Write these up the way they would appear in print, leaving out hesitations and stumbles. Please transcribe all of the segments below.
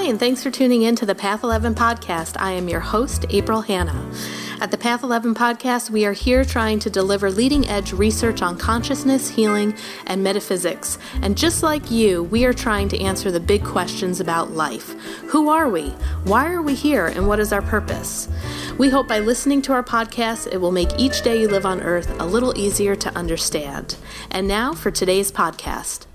and thanks for tuning in to the Path 11 podcast. I am your host, April Hanna. At the Path 11 podcast, we are here trying to deliver leading-edge research on consciousness, healing, and metaphysics. And just like you, we are trying to answer the big questions about life. Who are we? Why are we here? And what is our purpose? We hope by listening to our podcast, it will make each day you live on Earth a little easier to understand. And now for today's podcast.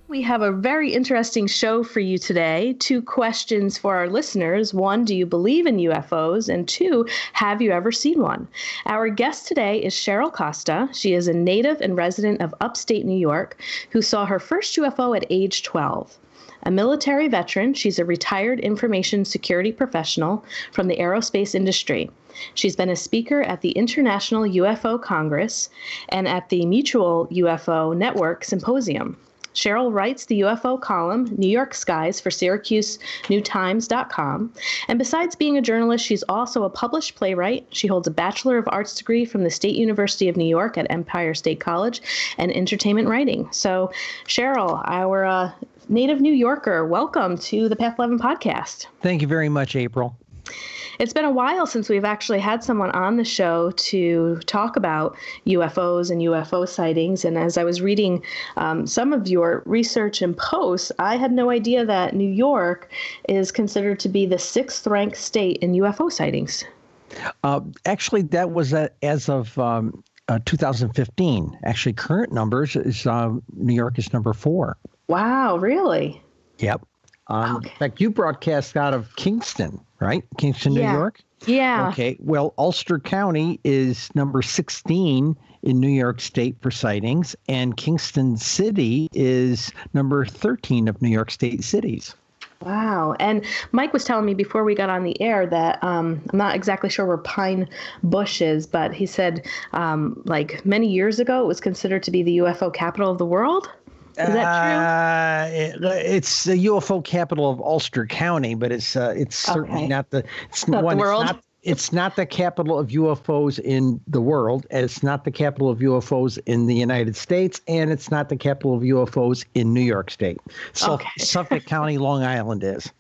We have a very interesting show for you today. 2 questions for our listeners. 1, do you believe in UFOs? And 2, have you ever seen one? Our guest today is Cheryl Costa. She is a native and resident of upstate New York who saw her first UFO at age 12. A military veteran, she's a retired information security professional from the aerospace industry. She's been a speaker at the International UFO Congress and at the Mutual UFO Network Symposium. Cheryl writes the UFO column, New York Skies, for SyracuseNewTimes.com. And besides being a journalist, she's also a published playwright. She holds a Bachelor of Arts degree from the State University of New York at Empire State College and entertainment writing. So, Cheryl, our native New Yorker, welcome to the Path 11 podcast. Thank you very much, April. It's been a while since we've actually had someone on the show to talk about UFOs and UFO sightings. And as I was reading some of your research and posts, I had no idea that New York is considered to be the 6th ranked state in UFO sightings. Actually, that was as of 2015. Actually, current numbers is New York is number 4. Wow, really? Yep. Okay. In fact, you broadcast out of Kingston, right? Kingston, New York? Yeah. Okay. Well, Ulster County is number 16 in New York State for sightings, and Kingston City is number 13 of New York State cities. Wow. And Mike was telling me before we got on the air that I'm not exactly sure where Pine Bush is, but he said like many years ago it was considered to be the UFO capital of the world. Is that true? It's the UFO capital of Ulster County, but it's certainly not the. It's not the world. It's not the capital of UFOs in the world. It's not the capital of UFOs in the United States, and it's not the capital of UFOs in New York State. So Suffolk County, Long Island is.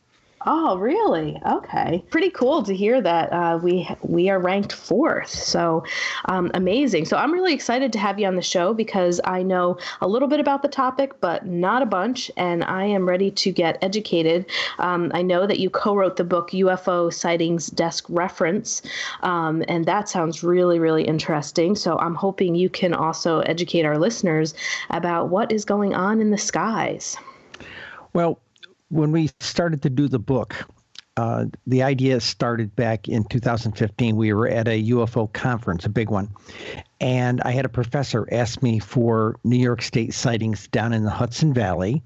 Oh, really? Okay. Pretty cool to hear that we are ranked 4th. So amazing. So I'm really excited to have you on the show because I know a little bit about the topic, but not a bunch, and I am ready to get educated. I know that you co-wrote the book UFO Sightings Desk Reference, and that sounds really, really interesting. So I'm hoping you can also educate our listeners about what is going on in the skies. Well, when we started to do the book, the idea started back in 2015. We were at a UFO conference, a big one. And I had a professor ask me for New York State sightings down in the Hudson Valley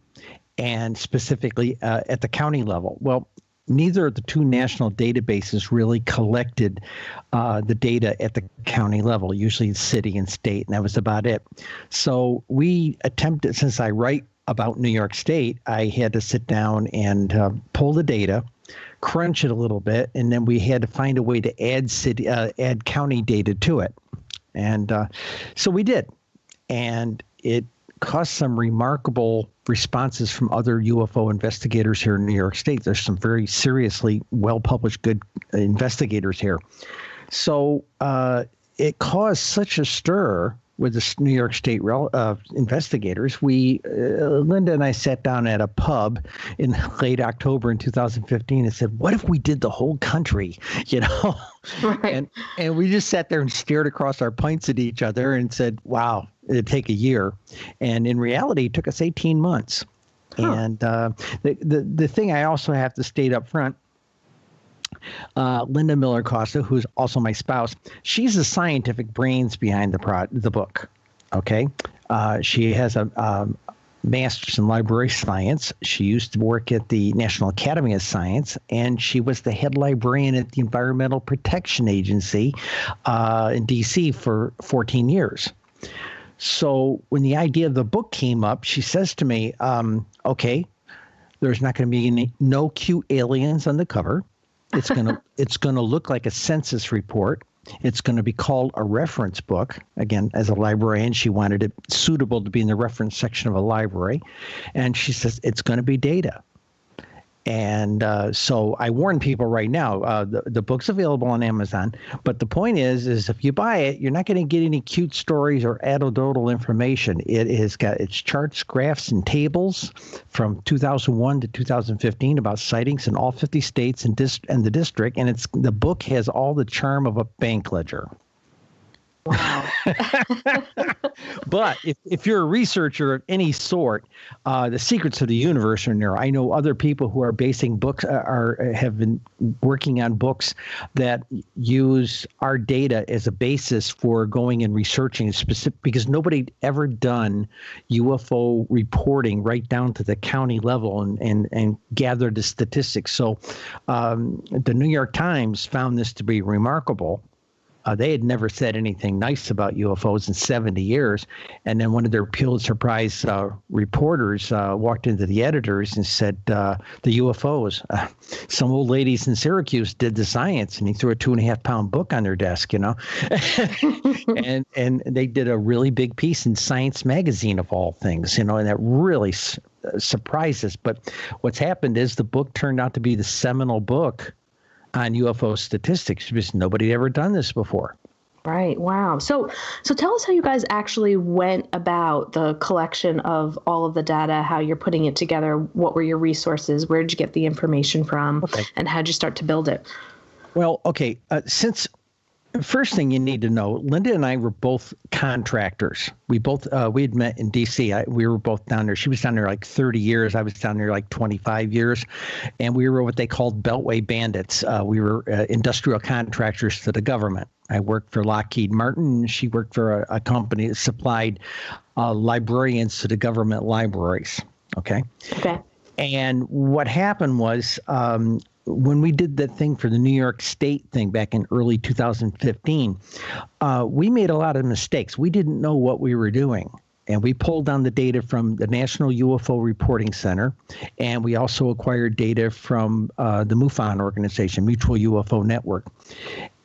and specifically at the county level. Well, neither of the 2 national databases really collected the data at the county level, usually city and state, and that was about it. So we attempted, since I write about New York State, I had to sit down and pull the data, crunch it a little bit, and then we had to find a way to add county data to it. And so we did. And it caused some remarkable responses from other UFO investigators here in New York State. There's some very seriously well-published good investigators here. So it caused such a stir with the New York State investigators. Linda and I sat down at a pub in late October in 2015 and said, what if we did the whole country, Right. And we just sat there and stared across our pints at each other and said, wow, it'd take a year. And in reality, it took us 18 months. Huh. And the thing I also have to state up front, Linda Miller Costa, who's also my spouse, she's the scientific brains behind the book. Okay, she has a master's in library science. She used to work at the National Academy of Science, and she was the head librarian at the Environmental Protection Agency in D.C. for 14 years. So when the idea of the book came up, she says to me, okay, there's not going to be no cute aliens on the cover. It's going to look like a census report. It's going to be called a reference book. Again, as a librarian, she wanted it suitable to be in the reference section of a library. And she says, it's going to be data. And so I warn people right now, the book's available on Amazon, but the point is if you buy it, you're not going to get any cute stories or anecdotal information. It has got its charts, graphs, and tables from 2001 to 2015 about sightings in all 50 states and the district, and the book has all the charm of a bank ledger. Wow. But if you're a researcher of any sort, the secrets of the universe are in there. I know other people who are basing books have been working on books that use our data as a basis for going and researching specific, because nobody ever done UFO reporting right down to the county level and gathered the statistics. So the New York Times found this to be remarkable. They had never said anything nice about UFOs in 70 years. And then one of their Pulitzer Prize reporters walked into the editors and said, the UFOs, some old ladies in Syracuse did the science, and he threw a 2.5-pound book on their desk, and they did a really big piece in Science Magazine of all things, and that really surprised us. But what's happened is the book turned out to be the seminal book on UFO statistics, because nobody had ever done this before. Right. Wow. So tell us how you guys actually went about the collection of all of the data, how you're putting it together, what were your resources, where did you get the information from, and how did you start to build it? Well, okay. First thing you need to know, Linda and I were both contractors. We had met in D.C. We were both down there. She was down there like 30 years. I was down there like 25 years. And we were what they called Beltway bandits. We were industrial contractors to the government. I worked for Lockheed Martin. She worked for a company that supplied librarians to the government libraries. Okay. And what happened was when we did that thing for the New York State thing back in early 2015, we made a lot of mistakes. We didn't know what we were doing. And we pulled down the data from the National UFO Reporting Center, and we also acquired data from the MUFON organization, Mutual UFO Network.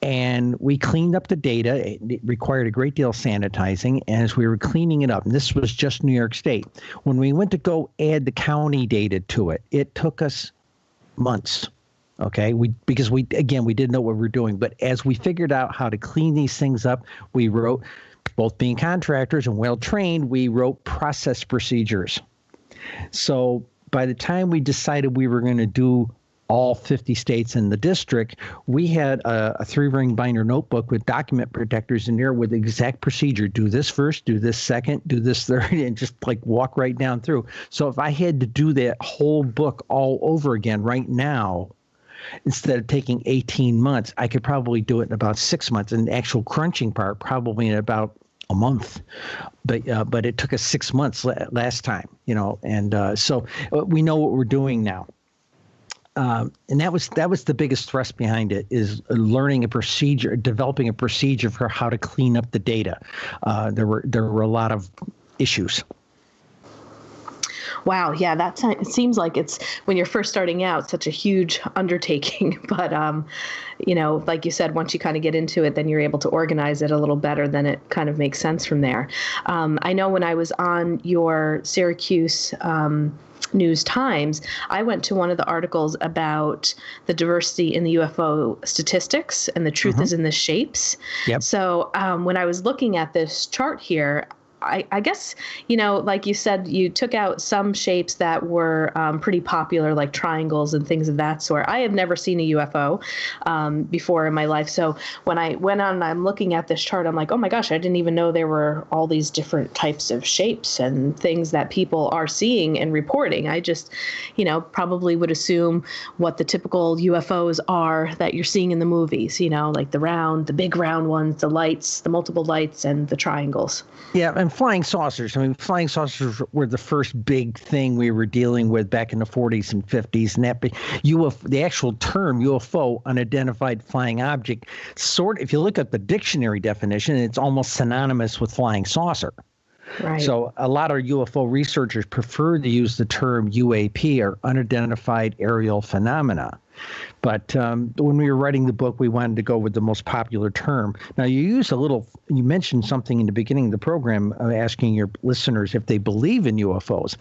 And we cleaned up the data. It required a great deal of sanitizing. And as we were cleaning it up, and this was just New York State, when we went to go add the county data to it, it took us months. Okay, because we didn't know what we were doing. But as we figured out how to clean these things up, we wrote, both being contractors and well trained, we wrote process procedures. So by the time we decided we were going to do all 50 states in the district, we had a 3-ring binder notebook with document protectors in there with the exact procedure. Do this first, do this second, do this third, and just like walk right down through. So if I had to do that whole book all over again right now, instead of taking 18 months, I could probably do it in about 6 months, and the actual crunching part probably in about a month. But it took us 6 months last time, and so we know what we're doing now. And that was the biggest thrust behind it, is learning a procedure, developing a procedure for how to clean up the data. There were a lot of issues. Wow. Yeah, it seems like it's, when you're first starting out, such a huge undertaking. But, like you said, once you kind of get into it, then you're able to organize it a little better. Then it kind of makes sense from there. I know when I was on your Syracuse News Times, I went to one of the articles about the diversity in the UFO statistics, and the truth is in the shapes. Yep. So when I was looking at this chart here, I guess, like you said, you took out some shapes that were pretty popular, like triangles and things of that sort. I have never seen a UFO before in my life. So when I went on and I'm looking at this chart, I'm like, oh my gosh, I didn't even know there were all these different types of shapes and things that people are seeing and reporting. I just, probably would assume what the typical UFOs are that you're seeing in the movies, like the big round ones, the lights, the multiple lights, and the triangles. Yeah, and flying saucers. I mean, flying saucers were the first big thing we were dealing with back in the 40s and 50s. And the actual term UFO, unidentified flying object, if you look at the dictionary definition, it's almost synonymous with flying saucer. Right. So a lot of UFO researchers prefer to use the term UAP, or unidentified aerial phenomena. But when we were writing the book, we wanted to go with the most popular term. Now, you mentioned something in the beginning of the program, asking your listeners if they believe in UFOs.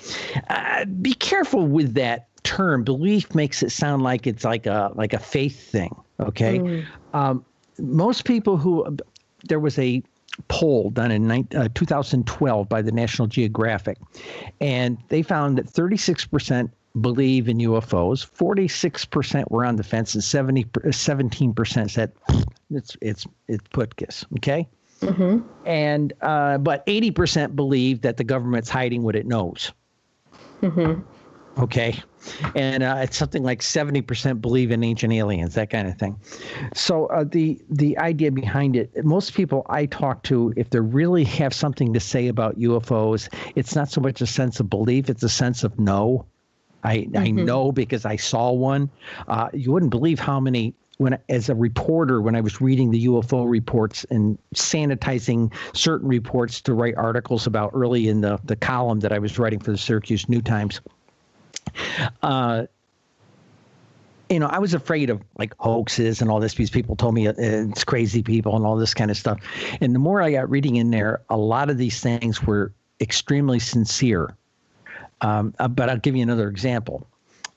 Be careful with that term belief makes it sound like it's like a faith thing. Okay. Most people there was a poll done in 2012 by the National Geographic, and they found that 36% believe in UFOs, 46% were on the fence, and 17% said it's putkiss. Okay. And but 80% believe that the government's hiding what it knows. Okay. And it's something like 70% believe in ancient aliens, that kind of thing. So the idea behind it, most people I talk to, if they really have something to say about UFOs, it's not so much a sense of belief, it's a sense of know. I know because I saw one. You wouldn't believe how many, as a reporter, when I was reading the UFO reports and sanitizing certain reports to write articles about early in the column that I was writing for the Syracuse New Times, I was afraid of like hoaxes and all this because people told me it's crazy people and all this kind of stuff. And the more I got reading in there, a lot of these things were extremely sincere. But I'll give you another example.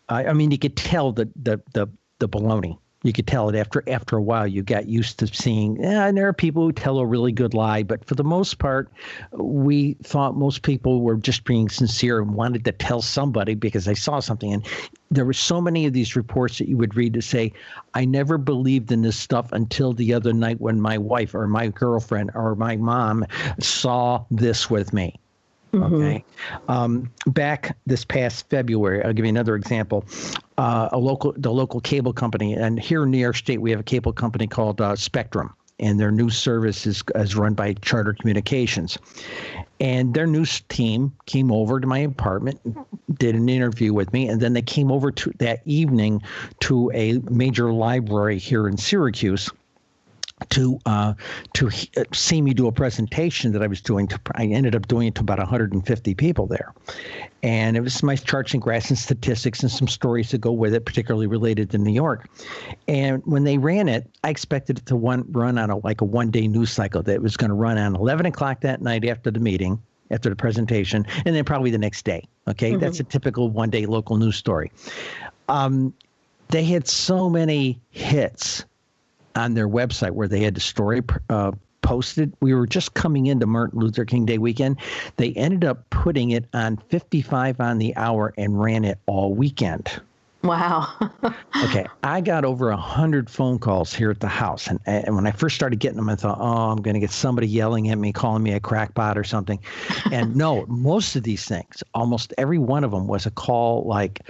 I mean, you could tell the baloney. You could tell it after a while. You got used to seeing, and there are people who tell a really good lie, but for the most part, we thought most people were just being sincere and wanted to tell somebody because they saw something. And there were so many of these reports that you would read to say, I never believed in this stuff until the other night when my wife or my girlfriend or my mom saw this with me. Okay. Back this past February, I'll give you another example. The local cable company, and here in New York State, we have a cable company called Spectrum, and their news service is run by Charter Communications. And their news team came over to my apartment, did an interview with me, and then they came over that evening to a major library here in Syracuse to see me do a presentation that I was doing. I ended up doing it to about 150 people there. And it was my charts and graphs and statistics and some stories to go with it, particularly related to New York. And when they ran it, I expected it to run on a one-day news cycle that was going to run on 11 o'clock that night after the meeting, after the presentation, and then probably the next day. Okay, that's a typical one-day local news story. They had so many hits on their website where they had the story posted. We were just coming into Martin Luther King Day weekend. They ended up putting it on 55 on the hour and ran it all weekend. Wow. Okay. I got over 100 phone calls here at the house. And when I first started getting them, I thought, I'm going to get somebody yelling at me, calling me a crackpot or something. And no, most of these things, almost every one of them was a call like,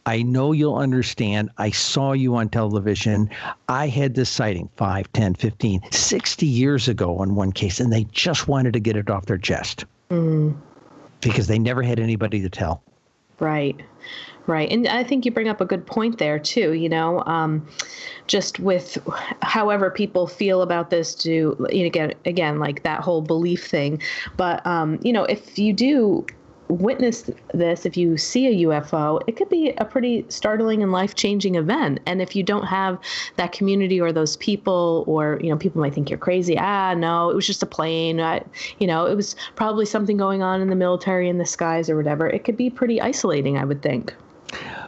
I know you'll understand. I saw you on television. I had this sighting 5, 10, 15, 60 years ago on one case, and they just wanted to get it off their chest because they never had anybody to tell. Right. And I think you bring up a good point there, too, just with however people feel about this again, like that whole belief thing. But, if you do witness this, if you see a UFO, it could be a pretty startling and life-changing event. And if you don't have that community or those people, or, people might think you're crazy. No, it was just a plane. It was probably something going on in the military in the skies or whatever. It could be pretty isolating, I would think.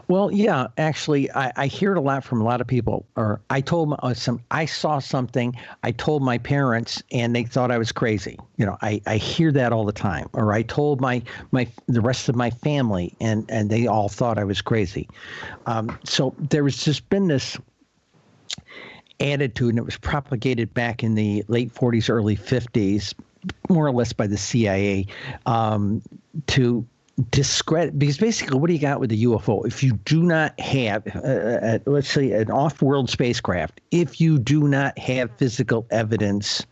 Well, yeah, actually, I hear it a lot from a lot of people. Or I told I saw something. I told my parents, and they thought I was crazy. I hear that all the time. Or I told the rest of my family, and they all thought I was crazy. So there was just been this attitude, and it was propagated back in the late 40s, early 50s, more or less by the CIA, to discredit, because basically what do you got with the UFO? If you do not have, let's say, an off-world spacecraft, if you do not have physical evidence,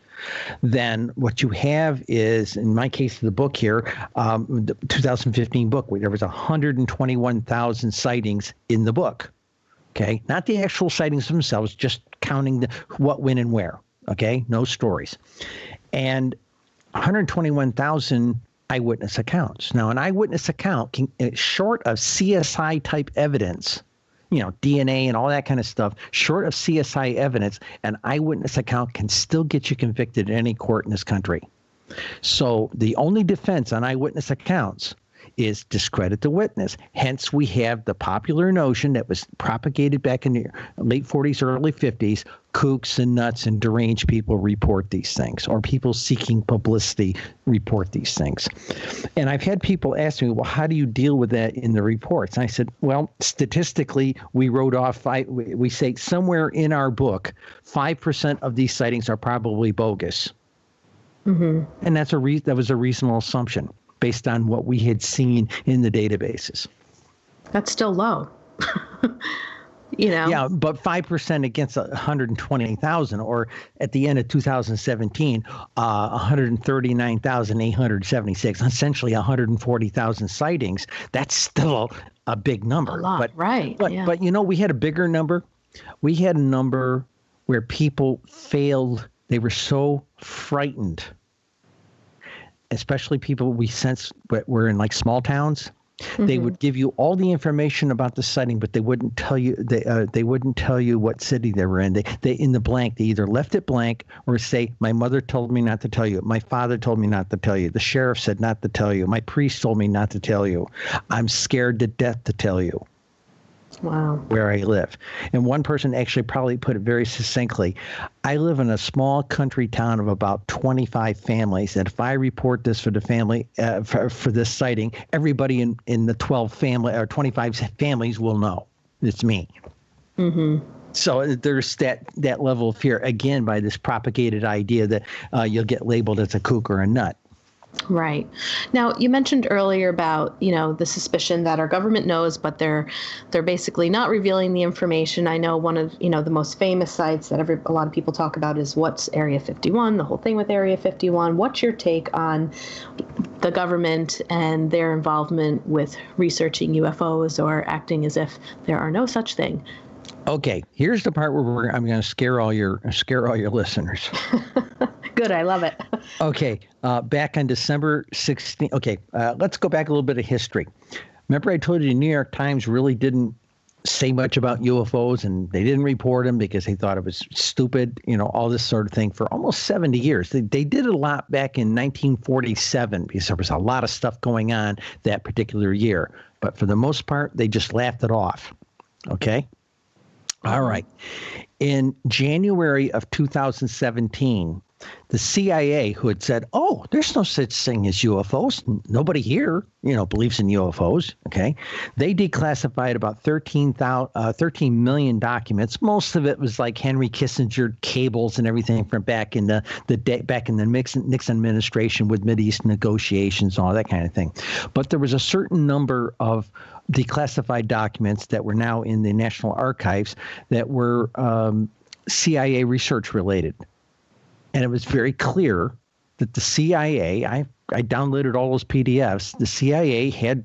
then what you have is, in my case, the book here, the 2015 book, where there was 121,000 sightings in the book. Okay, not the actual sightings themselves, just counting what, when, and where. Okay, no stories, and 121,000 eyewitness accounts. Now, an eyewitness account can, short of CSI type evidence, DNA and all that kind of stuff, short of CSI evidence, an eyewitness account can still get you convicted in any court in this country. So the only defense on eyewitness accounts is discredit the witness. Hence, we have the popular notion that was propagated back in the late 40s, early 50s, kooks and nuts and deranged people report these things, or people seeking publicity report these things. And I've had people ask me, well, how do you deal with that in the reports? And I said, well, statistically, we wrote off, we say somewhere in our book, 5% of these sightings are probably bogus. Mm-hmm. And that was a reasonable assumption based on what we had seen in the databases. That's still low. Yeah, but 5% against 120,000, or at the end of 2017, 139,876, essentially 140,000 sightings. That's still a big number. A lot, but, right. But we had a bigger number. We had a number where people failed. They were so frightened, especially people we sense were in like small towns. Mm-hmm. They would give you all the information about the sighting, but they wouldn't tell you. They wouldn't tell you what city they were in. They in the blank. They either left it blank or say, "My mother told me not to tell you. My father told me not to tell you. The sheriff said not to tell you. My priest told me not to tell you. I'm scared to death to tell you." Wow. Where I live. And one person actually probably put it very succinctly. I live in a small country town of about 25 families. And if I report this for the family, for this sighting, everybody in the 25 families will know it's me. Mm-hmm. So there's that level of fear, again, by this propagated idea that you'll get labeled as a kook or a nut. Right. Now, you mentioned earlier about, the suspicion that our government knows, but they're basically not revealing the information. I know one of, the most famous sites that a lot of people talk about is what's Area 51, the whole thing with Area 51. What's your take on the government and their involvement with researching UFOs or acting as if there are no such thing? Okay, here's the part where I'm going to scare all your listeners. Good, I love it. Okay, back on December 16th. Okay, let's go back a little bit of history. Remember I told you the New York Times really didn't say much about UFOs, and they didn't report them because they thought it was stupid, all this sort of thing for almost 70 years. They did a lot back in 1947 because there was a lot of stuff going on that particular year. But for the most part, they just laughed it off. Okay? All right. In January of 2017, the CIA, who had said, "Oh, there's no such thing as UFOs. Nobody here, believes in UFOs." Okay, they declassified about 13 million documents. Most of it was like Henry Kissinger cables and everything from back in the Nixon administration with Mideast negotiations, all that kind of thing. But there was a certain number of declassified documents that were now in the National Archives that were CIA research related. And it was very clear that the CIA, I downloaded all those PDFs, the CIA had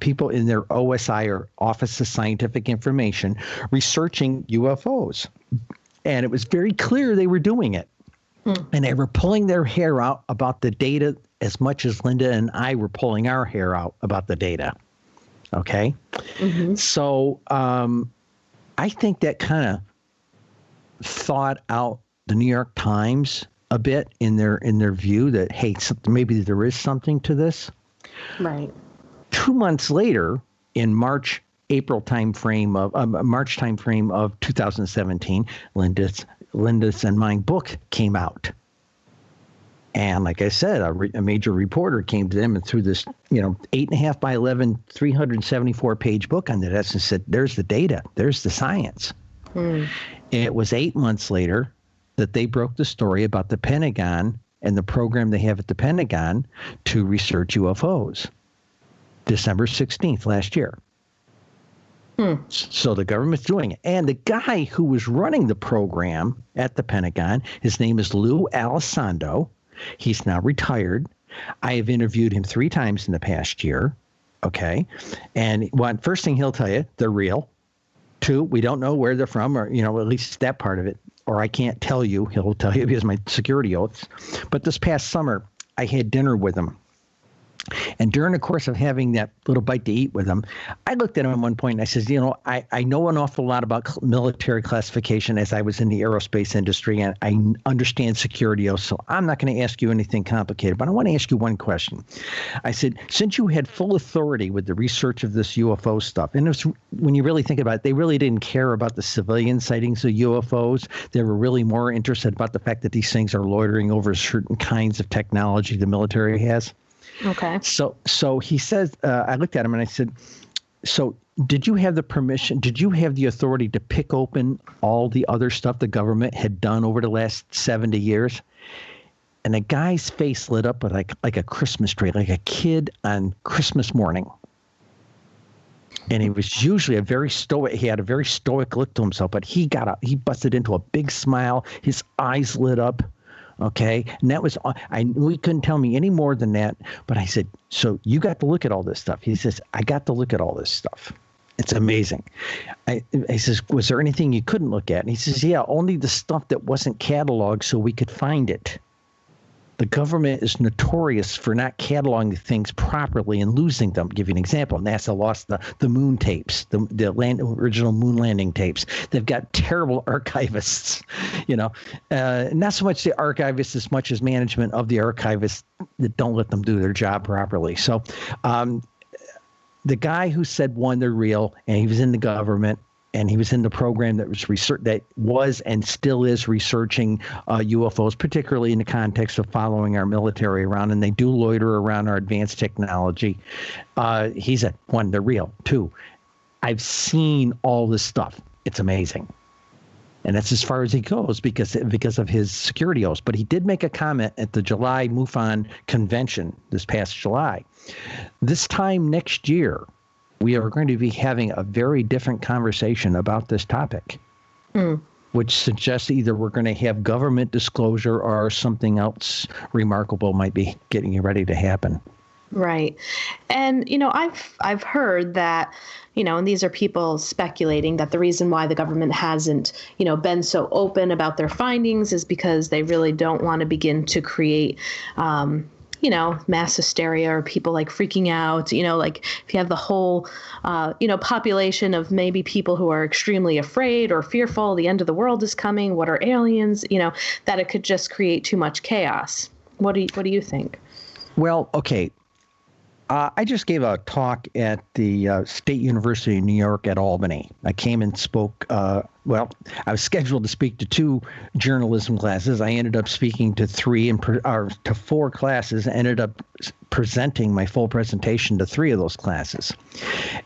people in their OSI, or Office of Scientific Information, researching UFOs. And it was very clear they were doing it. And they were pulling their hair out about the data as much as Linda and I were pulling our hair out about the data. Okay? Mm-hmm. So I think that kind of thought out the New York Times a bit in their view that, hey, maybe there is something to this. Right. 2 months later, in March timeframe of 2017, Linda's and mine book came out. And like I said, a major reporter came to them and threw this, 8.5 by 11, 374 page book on this and said, "There's the data. There's the science." It was 8 months later that they broke the story about the Pentagon and the program they have at the Pentagon to research UFOs. December 16th last year. So the government's doing it. And the guy who was running the program at the Pentagon, his name is Lou Elizondo. He's now retired. I have interviewed him 3 times in the past year. Okay. And first thing he'll tell you, they're real. 2, we don't know where they're from, or, at least that part of it. Or I can't tell you. He'll tell you because my security oaths. But this past summer, I had dinner with him. And during the course of having that little bite to eat with him, I looked at him at one point and I said, I know an awful lot about military classification as I was in the aerospace industry, and I understand security, so I'm not going to ask you anything complicated, but I want to ask you one question. I said, since you had full authority with the research of this UFO stuff, and it was, when you really think about it, they really didn't care about the civilian sightings of UFOs. They were really more interested about the fact that these things are loitering over certain kinds of technology the military has. Okay. So he says, I looked at him and I said, so did you have the permission? Did you have the authority to pick open all the other stuff the government had done over the last 70 years? And the guy's face lit up with like a Christmas tree, like a kid on Christmas morning. And he was usually he had a very stoic look to himself, but he busted into a big smile. His eyes lit up. Okay. And that was, he couldn't tell me any more than that. But I said, so you got to look at all this stuff. He says, I got to look at all this stuff. It's amazing. He says, was there anything you couldn't look at? And he says, yeah, only the stuff that wasn't cataloged so we could find it. The government is notorious for not cataloging things properly and losing them. I'll give you an example. NASA lost the moon tapes, the original moon landing tapes. They've got terrible archivists, not so much the archivists as much as management of the archivists that don't let them do their job properly. So the guy who said, one, they're real, and he was in the government, and he was in the program that was and still is researching UFOs, particularly in the context of following our military around, and they do loiter around our advanced technology. He said, one, they're real. Two, I've seen all this stuff. It's amazing. And that's as far as he goes because of his security oaths. But he did make a comment at the July MUFON convention this past July. This time next year, we are going to be having a very different conversation about this topic, which suggests either we're going to have government disclosure or something else remarkable might be getting ready to happen. Right. And, I've heard that, and these are people speculating that the reason why the government hasn't, been so open about their findings is because they really don't want to begin to create, mass hysteria or people like freaking out, like if you have the whole, population of maybe people who are extremely afraid or fearful, the end of the world is coming, what are aliens, that it could just create too much chaos. What do you think? Well, okay. I just gave a talk at the State University of New York at Albany. I came and spoke. I was scheduled to speak to 2 journalism classes. I ended up speaking to 4 classes. Ended up presenting my full presentation to 3 of those classes.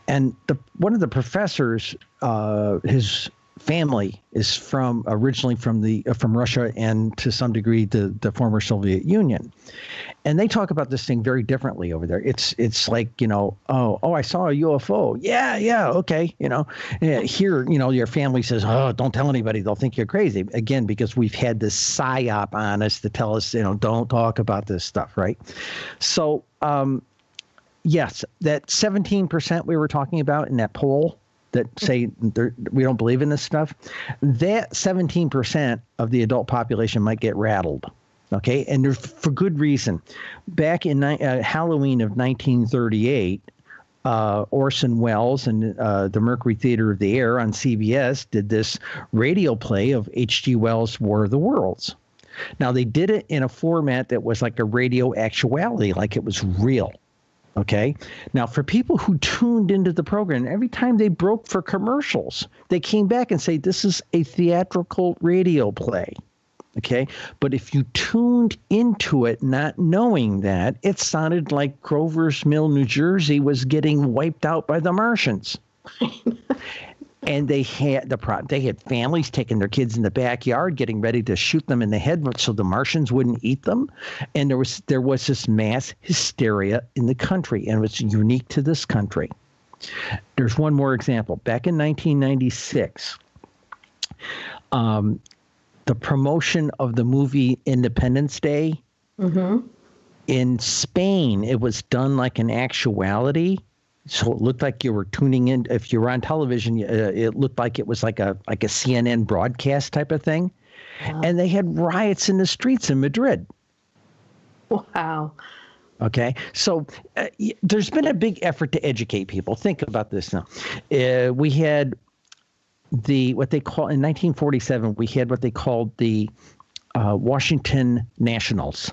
And one of the professors, his family is originally from Russia and to some degree the former Soviet Union. And they talk about this thing very differently over there. It's like, I saw a UFO. Yeah, okay. Here, your family says, oh, don't tell anybody. They'll think you're crazy. Again, because we've had this psyop on us to tell us, don't talk about this stuff, right? So, yes, that 17% we were talking about in that poll that say we don't believe in this stuff, that 17% of the adult population might get rattled. Okay, and there's for good reason. Back in Halloween of 1938, Orson Welles and the Mercury Theater of the Air on CBS did this radio play of H.G. Wells' War of the Worlds. Now, they did it in a format that was like a radio actuality, like it was real. Okay. Now, for people who tuned into the program, every time they broke for commercials, they came back and say, this is a theatrical radio play. Okay. But if you tuned into it not knowing that, it sounded like Grover's Mill, New Jersey was getting wiped out by the Martians. And they had families taking their kids in the backyard, getting ready to shoot them in the head so the Martians wouldn't eat them. And there was this mass hysteria in the country, and it was unique to this country. There's one more example. Back in 1996, the promotion of the movie Independence Day, in Spain, it was done like an actuality. So it looked like you were tuning in. If you were on television, it looked like it was like a CNN broadcast type of thing. And they had riots in the streets in Madrid. Wow. Okay, so there's been a big effort to educate people. Think about this now. We had what they call in 1947. We had what they called the Washington Nationals.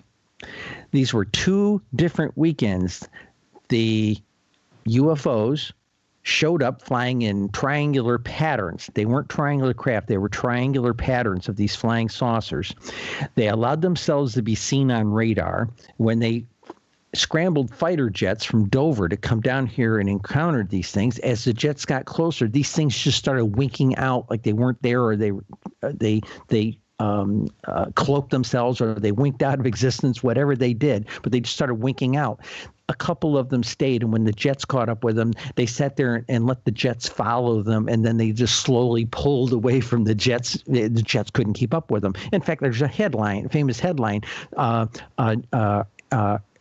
These were 2 different weekends. The UFOs showed up flying in triangular patterns. They weren't triangular craft. They were triangular patterns of these flying saucers. They allowed themselves to be seen on radar. When they scrambled fighter jets from Dover to come down here and encountered these things, as the jets got closer, these things just started winking out like they weren't there, or they cloaked themselves, or they winked out of existence, whatever they did, but they just started winking out. A couple of them stayed, and when the jets caught up with them, they sat there and let the jets follow them, and then they just slowly pulled away from the jets. The jets couldn't keep up with them. In fact, there's a famous headline,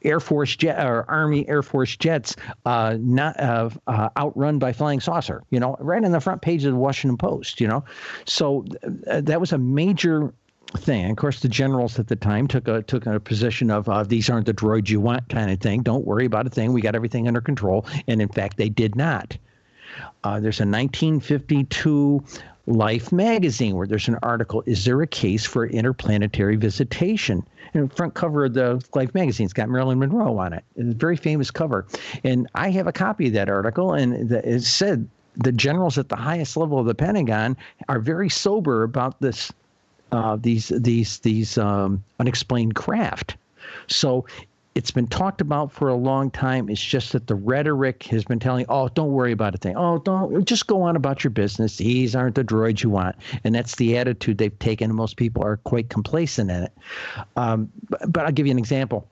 Air Force jet or Army Air Force jets outrun by flying saucer, right on the front page of the Washington Post, So that was a major thing. Of course, the generals at the time took a position of these aren't the droids you want kind of thing. Don't worry about a thing. We got everything under control. And in fact, they did not. There's a 1952 Life magazine where there's an article, is there a case for interplanetary visitation? And the front cover of the Life magazine's got Marilyn Monroe on it. It's a very famous cover. And I have a copy of that article, and it said the generals at the highest level of the Pentagon are very sober about this these unexplained craft. So it's been talked about for a long time. It's just that the rhetoric has been telling, don't worry about a thing. Don't just go on about your business. These aren't the droids you want. And that's the attitude they've taken. And most people are quite complacent in it. But I'll give you an example.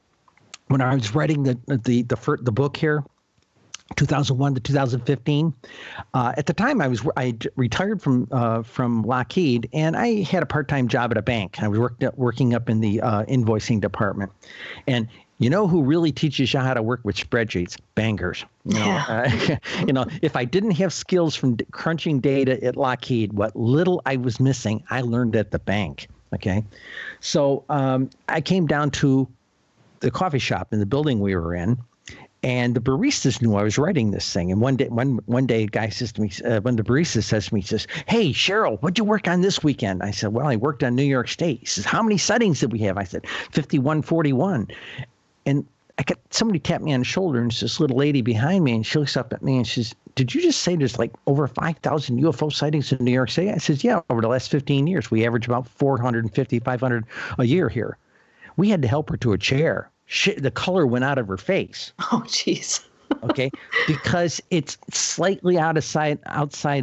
When I was writing the book here, 2001 to 2015. At the time, I retired from Lockheed, and I had a part-time job at a bank. I was working up in the invoicing department, and you know who really teaches you how to work with spreadsheets? Bankers. If I didn't have skills from crunching data at Lockheed, what little I was missing, I learned at the bank. Okay, so I came down to the coffee shop in the building we were in. And the baristas knew I was writing this thing. And one day, a guy says to me, when the barista says to me, he says, "Hey, Cheryl, what'd you work on this weekend?" I said, "Well, I worked on New York State." He says, "How many sightings did we have?" I said, 5141. And somebody tapped me on the shoulder, and it's this little lady behind me, and she looks up at me and she says, "Did you just say there's like over 5,000 UFO sightings in New York State?" I says, "Yeah, over the last 15 years. We average about 450, 500 a year here." We had to help her to a chair. The color went out of her face. Oh, jeez. Okay, because it's slightly outside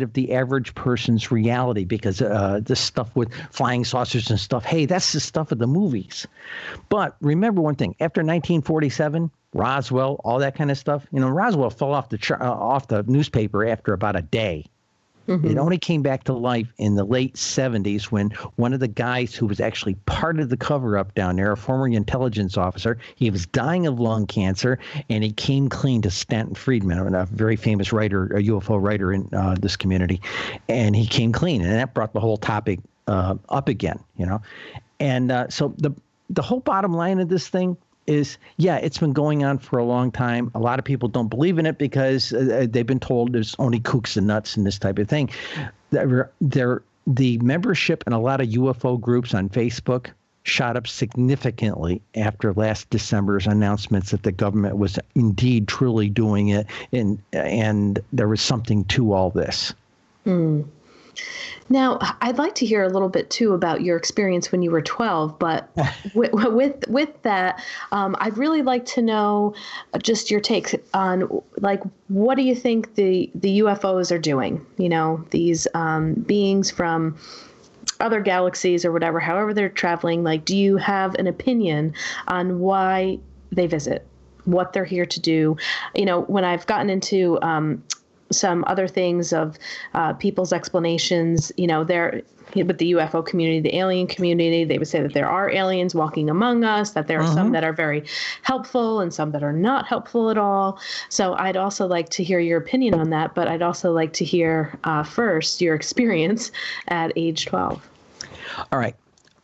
of the average person's reality, because this stuff with flying saucers and stuff, hey, that's the stuff of the movies. But remember one thing, after 1947, Roswell, all that kind of stuff, Roswell fell off the newspaper after about a day. Mm-hmm. It only came back to life in the late 70s when one of the guys who was actually part of the cover-up down there, a former intelligence officer, he was dying of lung cancer, and he came clean to Stanton Friedman, a very famous writer, a UFO writer in this community, and he came clean, and that brought the whole topic up again, And so the whole bottom line of this thing is, yeah, it's been going on for a long time. A lot of people don't believe in it because they've been told there's only kooks and nuts and this type of thing. The membership in a lot of UFO groups on Facebook shot up significantly after last December's announcements that the government was indeed truly doing it, and there was something to all this. Mm. Now, I'd like to hear a little bit, too, about your experience when you were 12. But with that, I'd really like to know just your take on, what do you think the UFOs are doing? These beings from other galaxies or whatever, however they're traveling. Do you have an opinion on why they visit, what they're here to do? When I've gotten into some other things of people's explanations, they're with the UFO community, the alien community, they would say that there are aliens walking among us, that there are some that are very helpful and some that are not helpful at all. So I'd also like to hear your opinion on that, but I'd also like to hear first your experience at age 12. All right.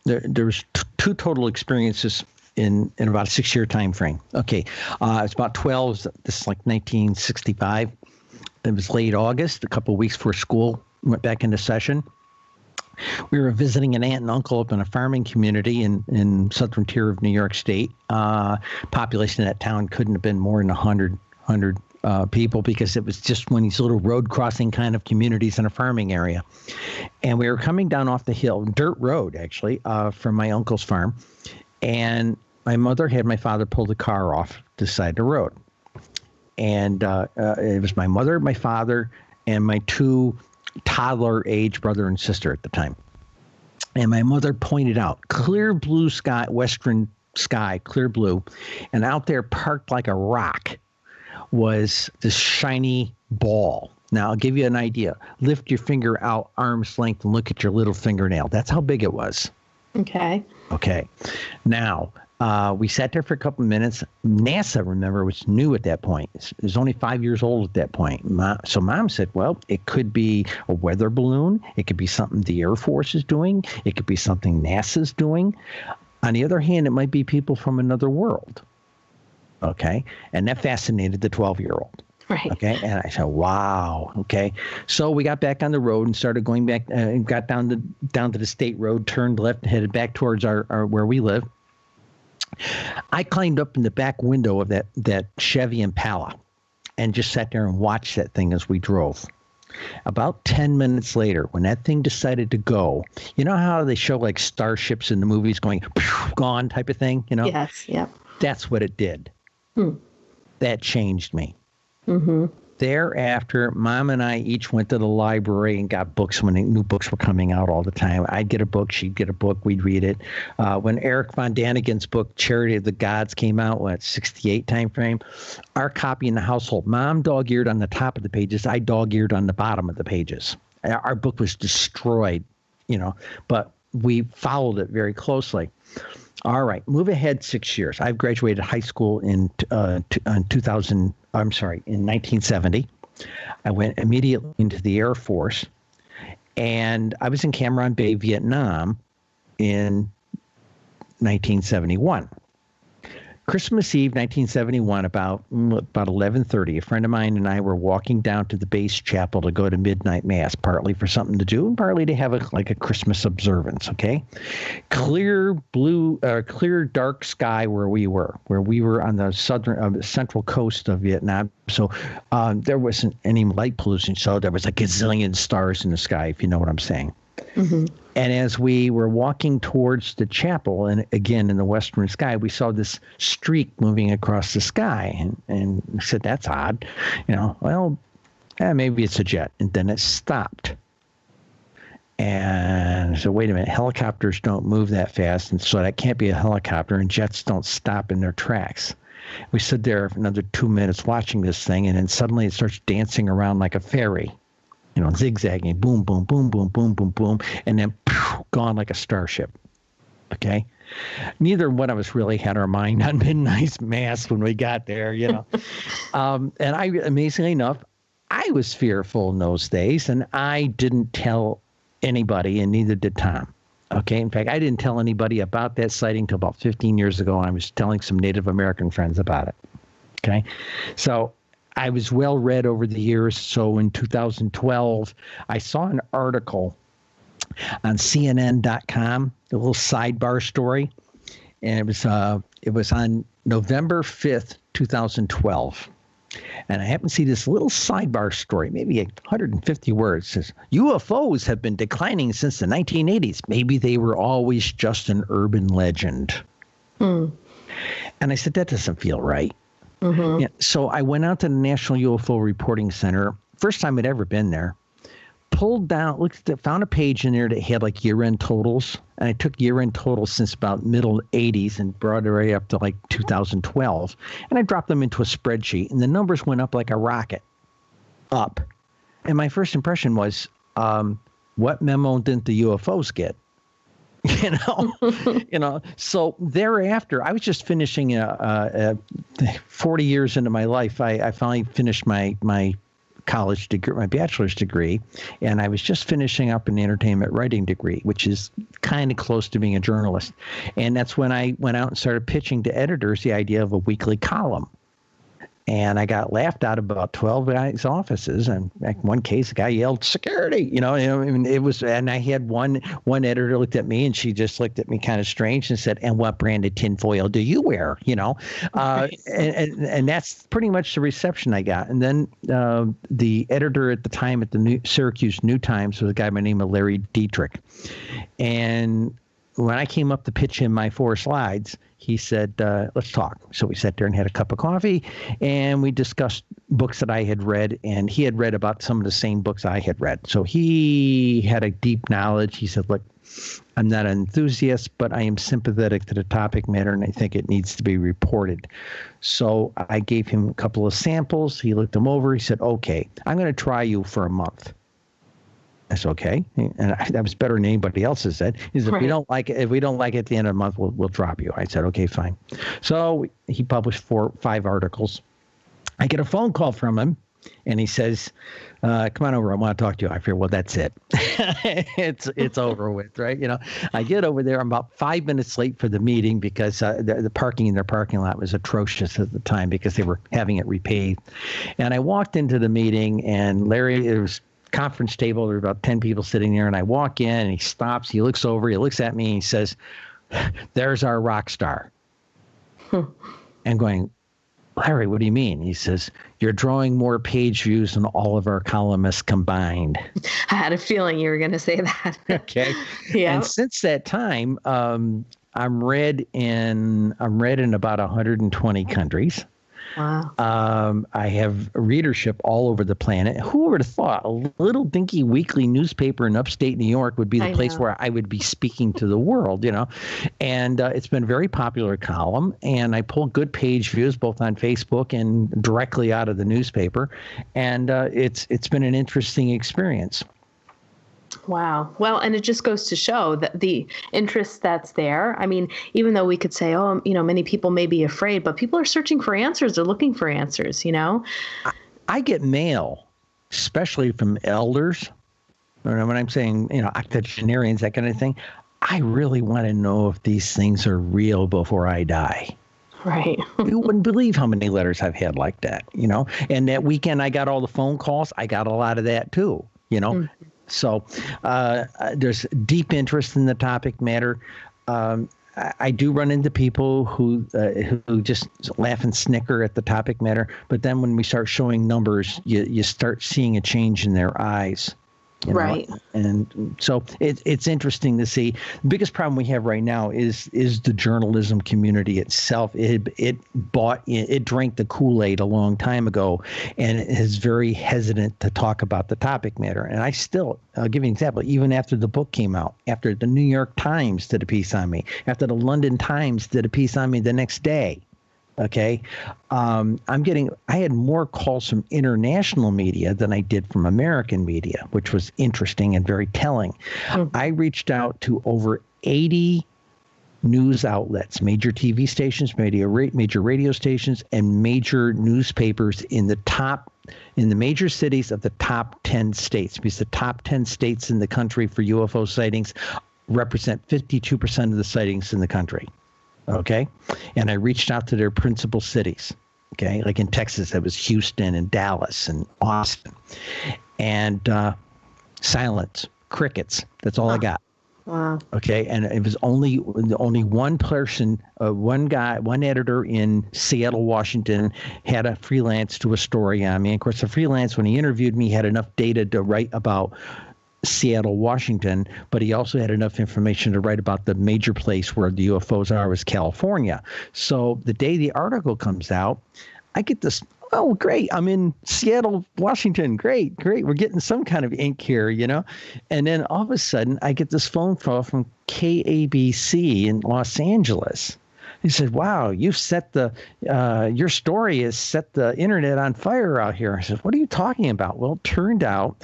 There was two total experiences in about a 6-year time frame. Okay, it's about 12. This is like 1965. It was late August, a couple of weeks before school went back into session. We were visiting an aunt and uncle up in a farming community in southern tier of New York State. Population of that town couldn't have been more than 100 people, because it was just one of these little road crossing kind of communities in a farming area. And we were coming down off the hill, dirt road actually, from my uncle's farm. And my mother had my father pull the car off the side of the road. And it was my mother, my father, and my 2 toddler age brother and sister at the time. And my mother pointed out clear blue sky, western sky, clear blue. And out there, parked like a rock, was this shiny ball. Now, I'll give you an idea. Lift your finger out arm's length and look at your little fingernail. That's how big it was. Okay. Now, we sat there for a couple of minutes. NASA, remember, was new at that point. It was only 5 years old at that point. So Mom said, well, it could be a weather balloon. It could be something the Air Force is doing. It could be something NASA's doing. On the other hand, it might be people from another world. Okay. And that fascinated the 12-year-old. Right. Okay. And I said, wow. Okay. So we got back on the road and started going back, got down to the state road, turned left, headed back towards our where we live. I climbed up in the back window of that Chevy Impala and just sat there and watched that thing as we drove. About 10 minutes later, when that thing decided to go, you know how they show like starships in the movies going, gone type of thing, you know? Yes. Yep. That's what it did. That changed me. Mm-hmm. Thereafter, Mom and I each went to the library and got books when new books were coming out all the time. I'd get a book, she'd get a book, we'd read it. When Eric Von Daniken's book, Charity of the Gods, came out, 68 time frame, our copy in the household, Mom dog-eared on the top of the pages, I dog-eared on the bottom of the pages. Our book was destroyed, but we followed it very closely. All right, move ahead 6 years. I've graduated high school in 1970. I went immediately into the Air Force, and I was in Cam Ranh Bay, Vietnam in 1971. Christmas Eve, 1971, about 11:30, a friend of mine and I were walking down to the base chapel to go to midnight mass, partly for something to do and partly to have a Christmas observance. Okay, clear dark sky where we were on the central coast of Vietnam. So there wasn't any light pollution, so there was a gazillion stars in the sky, if you know what I'm saying. Mm-hmm. And as we were walking towards the chapel, and again in the western sky, we saw this streak moving across the sky, and I said, "That's odd." Maybe it's a jet. And then it stopped. And so, wait a minute, helicopters don't move that fast, and so that can't be a helicopter, and jets don't stop in their tracks. We stood there for another 2 minutes watching this thing, and then suddenly it starts dancing around like a fairy. Zigzagging, boom, boom, boom, boom, boom, boom, boom, and then gone like a starship. Okay? Neither one of us really had our mind on midnight mass when we got there, and amazingly enough, I was fearful in those days, and I didn't tell anybody, and neither did Tom. Okay? In fact, I didn't tell anybody about that sighting until about 15 years ago, and I was telling some Native American friends about it. Okay? So I was well read over the years. So in 2012, I saw an article on CNN.com, a little sidebar story, and it was on November 5th, 2012. And I happened to see this little sidebar story, maybe 150 words. It says, UFOs have been declining since the 1980s. Maybe they were always just an urban legend. And I said, that doesn't feel right. Mm-hmm. Yeah, so I went out to the National UFO Reporting Center, first time I'd ever been there, pulled down, found a page in there that had year-end totals, and I took year-end totals since about middle 80s and brought it right up to 2012, and I dropped them into a spreadsheet, and the numbers went up like a rocket, up. And my first impression was, what memo didn't the UFOs get? So thereafter, I was just finishing 40 years into my life. I finally finished my college degree, my bachelor's degree, and I was just finishing up an entertainment writing degree, which is kind of close to being a journalist. And that's when I went out and started pitching to editors the idea of a weekly column. And I got laughed out of about 12 guys' offices. And in one case, a guy yelled, "Security!" And it was. And I had one editor looked at me, and she just looked at me kind of strange and said, "And what brand of tinfoil do you wear?" And that's pretty much the reception I got. And then the editor at the time at the Syracuse New Times was a guy by the name of Larry Dietrich, and when I came up to pitch him my 4 slides, he said, let's talk. So we sat there and had a cup of coffee, and we discussed books that I had read, and he had read about some of the same books I had read. So he had a deep knowledge. He said, look, I'm not an enthusiast, but I am sympathetic to the topic matter, and I think it needs to be reported. So I gave him a couple of samples. He looked them over. He said, okay, I'm going to try you for a month. That's okay, and that was better than anybody else has said. He said, if we don't like it, at the end of the month, we'll drop you. I said, okay, fine. So he published 4 or 5 articles. I get a phone call from him, and he says, "Come on over. I want to talk to you." I figure, well, that's it. it's over with, right? I get over there. I'm about 5 minutes late for the meeting because the parking in their parking lot was atrocious at the time because they were having it repaved. And I walked into the meeting, and Larry, it was conference table. There were about 10 people sitting there, and I walk in, and he stops. He looks over. He looks at me, and he says, "There's our rock star." And going, "Larry, what do you mean?" He says, "You're drawing more page views than all of our columnists combined." I had a feeling you were going to say that. Okay. Yeah. And since that time, I'm read in about 120 countries. Wow. I have readership all over the planet. Who would have thought a little dinky weekly newspaper in upstate New York would be the place where I would be speaking to the world, And it's been a very popular column, and I pull good page views both on Facebook and directly out of the newspaper, and it's been an interesting experience. Wow. Well, and it just goes to show that the interest that's there. I mean, even though we could say, many people may be afraid, but people are searching for answers. They're looking for answers, I get mail, especially from elders. When I'm saying, octogenarians, that kind of thing. I really want to know if these things are real before I die. Right. You wouldn't believe how many letters I've had like that, And that weekend I got all the phone calls. I got a lot of that too, Mm-hmm. So there's deep interest in the topic matter. I do run into people who just laugh and snicker at the topic matter. But then when we start showing numbers, you start seeing a change in their eyes. Right. And so it's interesting to see. The biggest problem we have right now is the journalism community itself. It drank the Kool-Aid a long time ago, and it is very hesitant to talk about the topic matter. And I'll give you an example. Even after the book came out, after the New York Times did a piece on me, after the London Times did a piece on me the next day. Okay. I had more calls from international media than I did from American media, which was interesting and very telling. Mm-hmm. I reached out to over 80 news outlets, major TV stations, major radio stations, and major newspapers in the major cities of the top 10 states, because the top 10 states in the country for UFO sightings represent 52% of the sightings in the country. Okay. And I reached out to their principal cities. Okay. Like in Texas, that was Houston and Dallas and Austin. And silence, crickets. That's all I got. Wow. Okay. And it was only one person, one editor in Seattle, Washington, had a freelance to a story on me. And of course, the freelance, when he interviewed me, had enough data to write about Seattle, Washington, but he also had enough information to write about the major place where the UFOs are was California. So the day the article comes out, I get this, oh, great, I'm in Seattle, Washington. Great. We're getting some kind of ink here, And then all of a sudden, I get this phone call from KABC in Los Angeles. He said, "Wow, you've set your story has set the internet on fire out here." I said, "What are you talking about?" Well, it turned out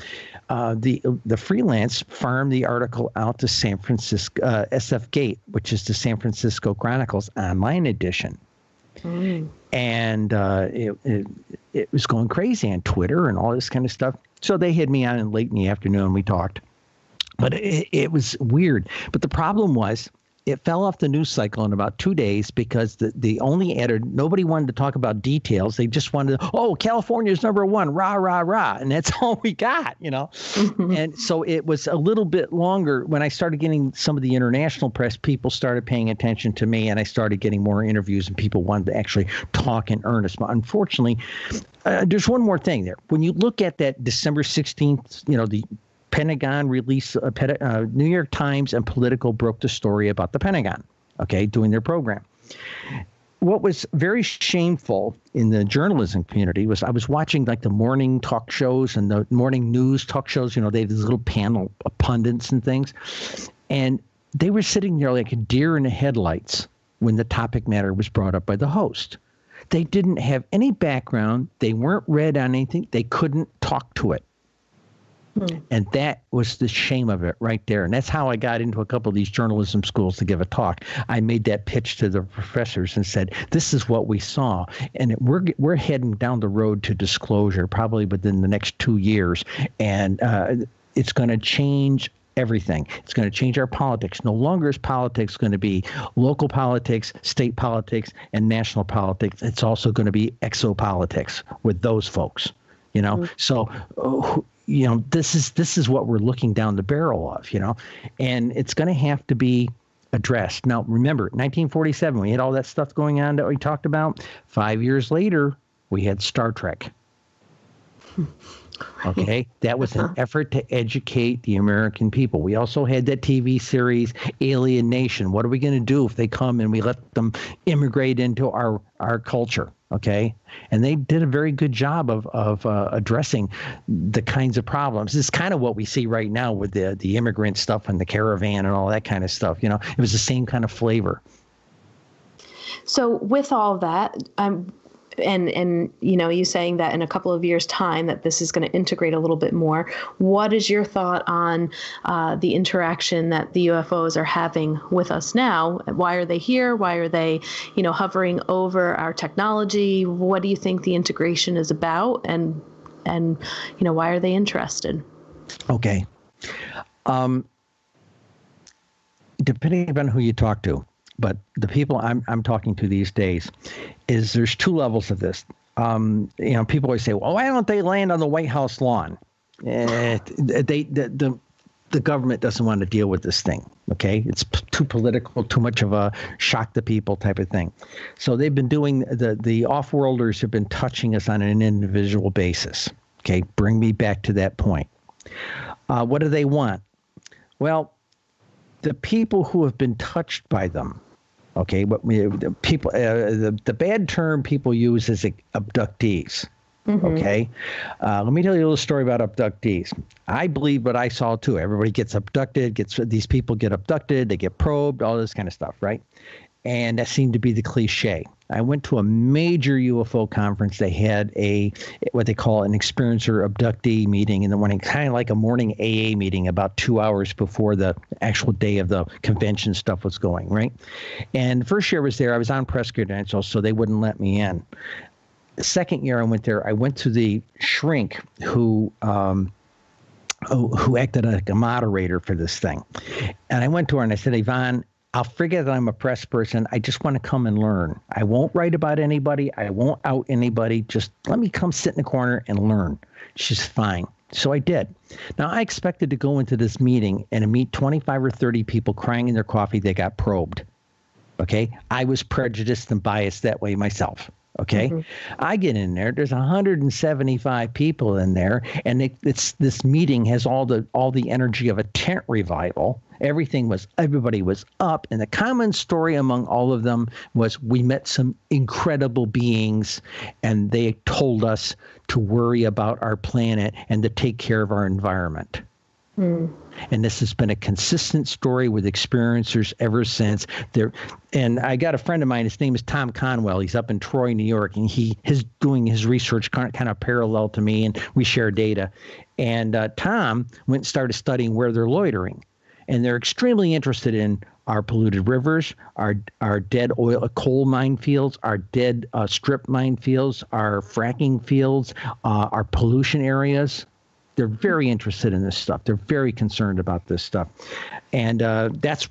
the freelance farmed the article out to San Francisco, SF Gate, which is the San Francisco Chronicle's online edition. Mm. And it was going crazy on Twitter and all this kind of stuff. So they had me on late in the afternoon and we talked. But it was weird. But the problem was it fell off the news cycle in about 2 days because the only editor, nobody wanted to talk about details. They just wanted to, oh, California's #1, rah, rah, rah. And that's all we got, And so it was a little bit longer. When I started getting some of the international press, people started paying attention to me and I started getting more interviews and people wanted to actually talk in earnest. But unfortunately, there's one more thing there. When you look at that December 16th, the Pentagon release, New York Times and Politico broke the story about the Pentagon, doing their program. What was very shameful in the journalism community was I was watching like the morning talk shows and the morning news talk shows. They have this little panel of pundits and things. And they were sitting there like a deer in the headlights when the topic matter was brought up by the host. They didn't have any background. They weren't read on anything. They couldn't talk to it. And that was the shame of it right there. And that's how I got into a couple of these journalism schools to give a talk. I made that pitch to the professors and said, this is what we saw. And we're heading down the road to disclosure probably within the next 2 years. And it's going to change everything. It's going to change our politics. No longer is politics going to be local politics, state politics, and national politics. It's also going to be exopolitics with those folks, So this is what we're looking down the barrel of, and it's going to have to be addressed. Now, remember, 1947, we had all that stuff going on that we talked about. 5 years later, we had Star Trek. Okay, that was an effort to educate the American people. We also had that TV series, Alien Nation. What are we going to do if they come and we let them immigrate into our culture? Okay, and they did a very good job of addressing the kinds of problems. This is kind of what we see right now with the immigrant stuff and the caravan and all that kind of stuff. It was the same kind of flavor. So with all that, and you saying that in a couple of years' time that this is going to integrate a little bit more, what is your thought on the interaction that the UFOs are having with us now? Why are they here? Why are they, hovering over our technology? What do you think the integration is about? And why are they interested? Okay. Depending upon who you talk to, but the people I'm talking to these days is there's two levels of this. People always say, well, why don't they land on the White House lawn? The government doesn't want to deal with this thing. Okay. It's too political, too much of a shock to people type of thing. So they've been doing the off-worlders have been touching us on an individual basis. Okay. Bring me back to that point. What do they want? Well, the people who have been touched by them. Okay, the bad term people use is abductees. Okay, let me tell you a little story about abductees. I believe what I saw too. Everybody gets abducted. These people get abducted. They get probed. All this kind of stuff, right? And that seemed to be the cliche. I went to a major UFO conference. They had what they call an experiencer abductee meeting in the morning, kind of like a morning AA meeting about 2 hours before the actual day of the convention stuff was going, right? And the first year I was there, I was on press credentials, so they wouldn't let me in. The second year I went there, I went to the shrink who acted like a moderator for this thing. And I went to her and I said, Yvonne, I'll forget that I'm a press person. I just want to come and learn. I won't write about anybody. I won't out anybody. Just let me come sit in the corner and learn. She's fine. So I did. Now, I expected to go into this meeting and meet 25 or 30 people crying in their coffee they got probed. Okay? I was prejudiced and biased that way myself. Okay? I get in there. There's 175 people in there, and this meeting has all the energy of a tent revival. Everybody was up, and the common story among all of them was we met some incredible beings, and they told us to worry about our planet and to take care of our environment. And this has been a consistent story with experiencers ever since. And I got a friend of mine, his name is Tom Conwell. He's up in Troy, New York, and he is doing his research kind of parallel to me, and we share data. And Tom went and started studying where they're loitering. And they're extremely interested in our polluted rivers, our dead coal mine fields, our dead strip mine fields, our fracking fields, our pollution areas. They're very interested in this stuff. They're very concerned about this stuff. And that's,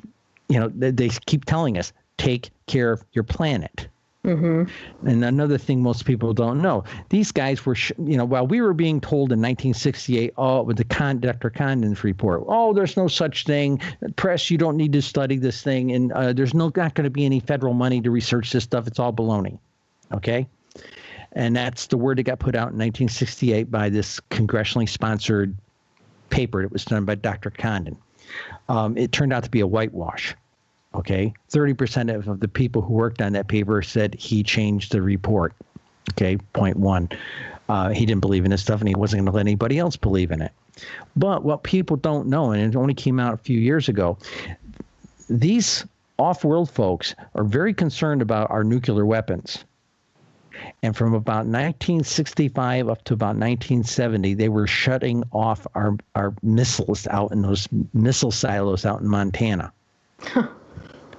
they keep telling us, take care of your planet. Mm-hmm. And another thing most people don't know, these guys were, while we were being told in 1968, with the Dr. Condon's report, there's no such thing. Press, you don't need to study this thing. And there's not going to be any federal money to research this stuff. It's all baloney. Okay. And that's the word that got put out in 1968 by this congressionally sponsored paper. It was done by Dr. Condon. It turned out to be a whitewash. Okay, 30% of the people who worked on that paper said he changed the report. Okay, point one. He didn't believe in this stuff, and he wasn't going to let anybody else believe in it. But what people don't know, and it only came out a few years ago, these off-world folks are very concerned about our nuclear weapons. And from about 1965 up to about 1970, they were shutting off our missiles out in those missile silos out in Montana.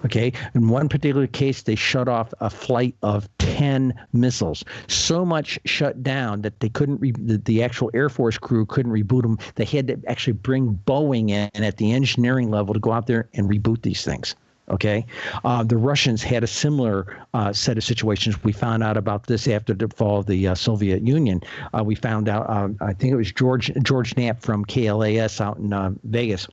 Okay. In one particular case, they shut off a flight of 10 missiles. So much shut down that they couldn't, the actual Air Force crew couldn't reboot them. They had to actually bring Boeing in at the engineering level to go out there and reboot these things. Okay. The Russians had a similar set of situations. We found out about this after the fall of the Soviet Union. We found out, I think it was George Knapp from KLAS out in Vegas.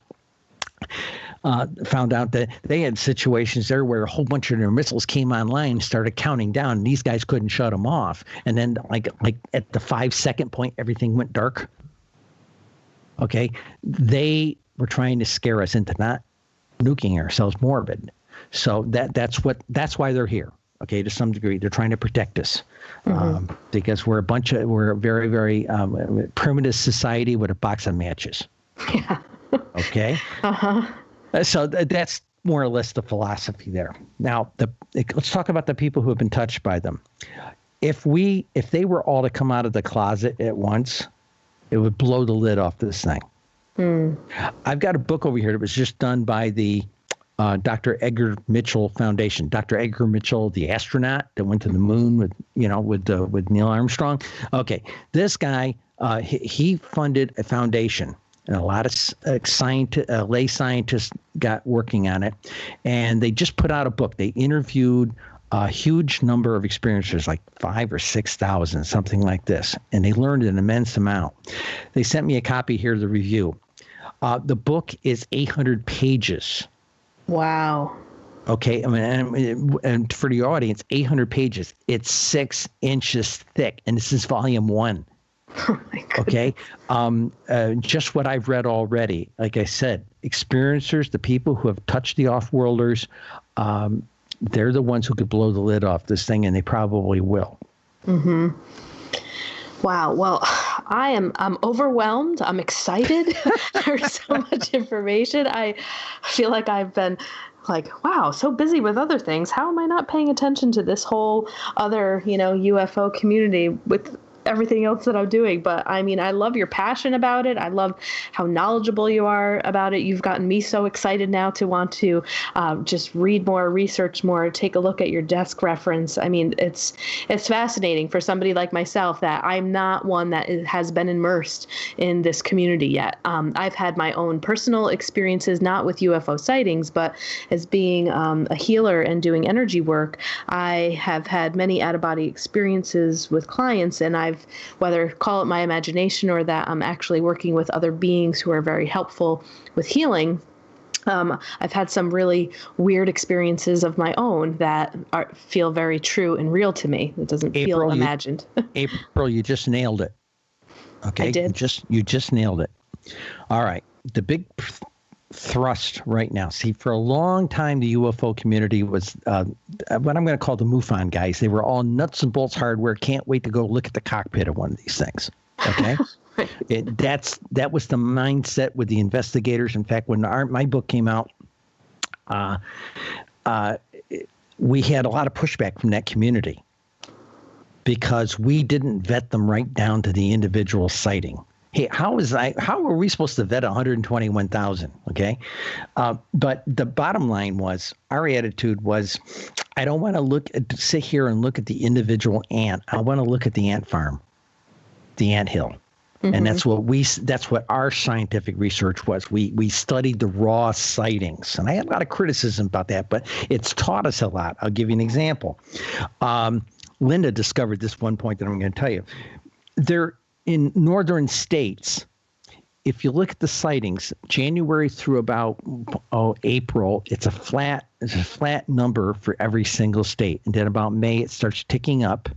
Found out that they had situations there where a whole bunch of their missiles came online and started counting down, and these guys couldn't shut them off. And then like at the 5-second point, everything went dark. Okay. They were trying to scare us into not nuking ourselves morbid. So that's why they're here. Okay. To some degree, they're trying to protect us, because we're a very, very primitive society with a box of matches. Yeah. Okay. Uh-huh. So that's more or less the philosophy there. Now, let's talk about the people who have been touched by them. If they were all to come out of the closet at once, it would blow the lid off this thing. I've got a book over here that was just done by the Dr. Edgar Mitchell Foundation. Dr. Edgar Mitchell, the astronaut that went to the moon with Neil Armstrong. Okay, this guy, he funded a foundation. And a lot of lay scientists got working on it. And they just put out a book. They interviewed a huge number of experiencers, like 5,000 or 6,000, something like this. And they learned an immense amount. They sent me a copy here of the review. The book is 800 pages. Wow. Okay. And for the audience, 800 pages. It's 6 inches thick. And this is volume 1. Oh my goodness. Okay. Just what I've read already. Like I said, experiencers, the people who have touched the off-worlders, they're the ones who could blow the lid off this thing, and they probably will. Mm-hmm. Wow. Well, I'm overwhelmed. I'm excited. There's so much information. I feel like I've been wow, so busy with other things. How am I not paying attention to this whole other, UFO community with everything else that I'm doing? But I mean, I love your passion about it. I love how knowledgeable you are about it. You've gotten me so excited now to want to just read more, research more, take a look at your desk reference. I mean, it's fascinating for somebody like myself that I'm not one that has been immersed in this community yet. I've had my own personal experiences, not with UFO sightings, but as being a healer and doing energy work. I have had many out-of-body experiences with clients, and I've whether call it my imagination or that I'm actually working with other beings who are very helpful with healing. I've had some really weird experiences of my own that feel very true and real to me. It doesn't feel imagined. April, you just nailed it. Okay, I did. You just nailed it. All right, the big thrust right now. See, for a long time, the UFO community was what I'm going to call the MUFON guys. They were all nuts and bolts hardware. Can't wait to go look at the cockpit of one of these things. Okay, that was the mindset with the investigators. In fact, when my book came out, we had a lot of pushback from that community because we didn't vet them right down to the individual sighting. Hey, how are we supposed to vet 121,000? Okay. But the bottom line was, our attitude was, I don't want to sit here and look at the individual ant. I want to look at the ant farm, the ant hill. And that's what our scientific research was. We studied the raw sightings, and I had a lot of criticism about that, but it's taught us a lot. I'll give you an example. Linda discovered this one point that I'm going to tell you. They're in northern states. If you look at the sightings, January through about April, it's a flat number for every single state, and then about May it starts ticking up,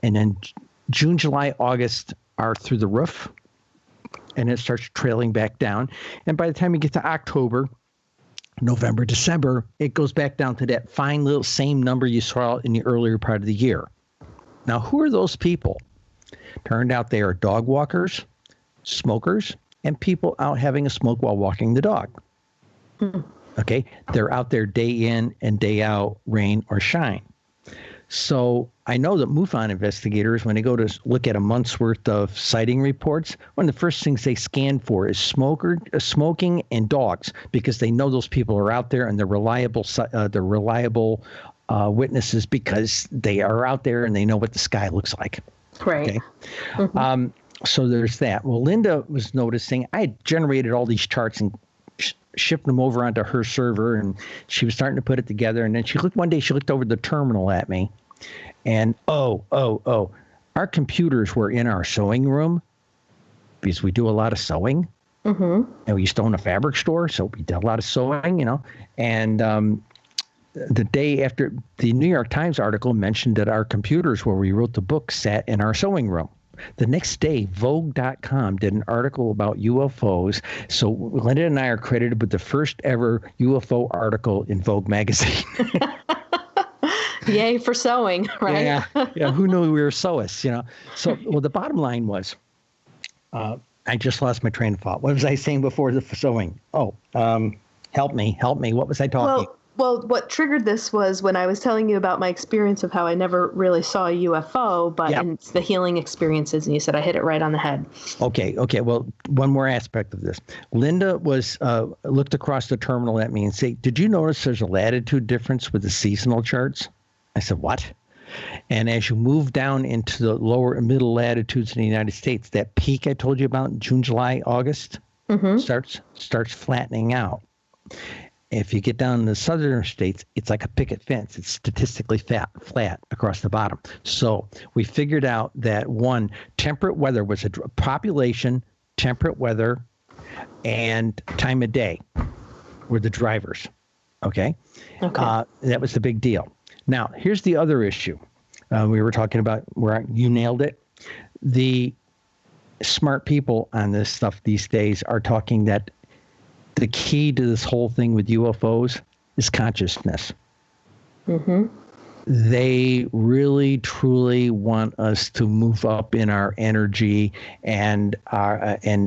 and then June, July, August are through the roof, and it starts trailing back down. And by the time you get to October, November, December, it goes back down to that fine little same number you saw in the earlier part of the year. Now, who are those people? Turned out they are dog walkers, smokers, and people out having a smoke while walking the dog. Okay? They're out there day in and day out, rain or shine. So I know that MUFON investigators, when they go to look at a month's worth of sighting reports, one of the first things they scan for is smoking and dogs, because they know those people are out there and they're reliable witnesses, because they are out there and they know what the sky looks like. Right. Okay? So there's that. Well, Linda was noticing I had generated all these charts and shipped them over onto her server, and she was starting to put it together. And then one day she looked over the terminal at me, and our computers were in our sewing room, because we do a lot of sewing, and we used to own a fabric store, so we did a lot of sewing, and the day after, the New York Times article mentioned that our computers where we wrote the book sat in our sewing room. The next day, Vogue.com did an article about UFOs. So Linda and I are credited with the first ever UFO article in Vogue magazine. Yay for sewing, right? Yeah. Who knew we were sewists, So, well, the bottom line was, I just lost my train of thought. What was I saying before the sewing? Help me. What was I talking? Well, what triggered this was when I was telling you about my experience of how I never really saw a UFO, but in the healing experiences, and you said I hit it right on the head. Okay. Well, one more aspect of this. Linda looked across the terminal at me and said, "Did you notice there's a latitude difference with the seasonal charts?" I said, "What?" And as you move down into the lower and middle latitudes in the United States, that peak I told you about in June, July, August starts flattening out. If you get down in the southern states, it's like a picket fence. It's statistically flat across the bottom. So we figured out that temperate weather was a population, temperate weather, and time of day were the drivers. Okay. That was the big deal. Now, here's the other issue. We were talking about where you nailed it. The smart people on this stuff these days are talking that the key to this whole thing with UFOs is consciousness. They really, truly want us to move up in our energy and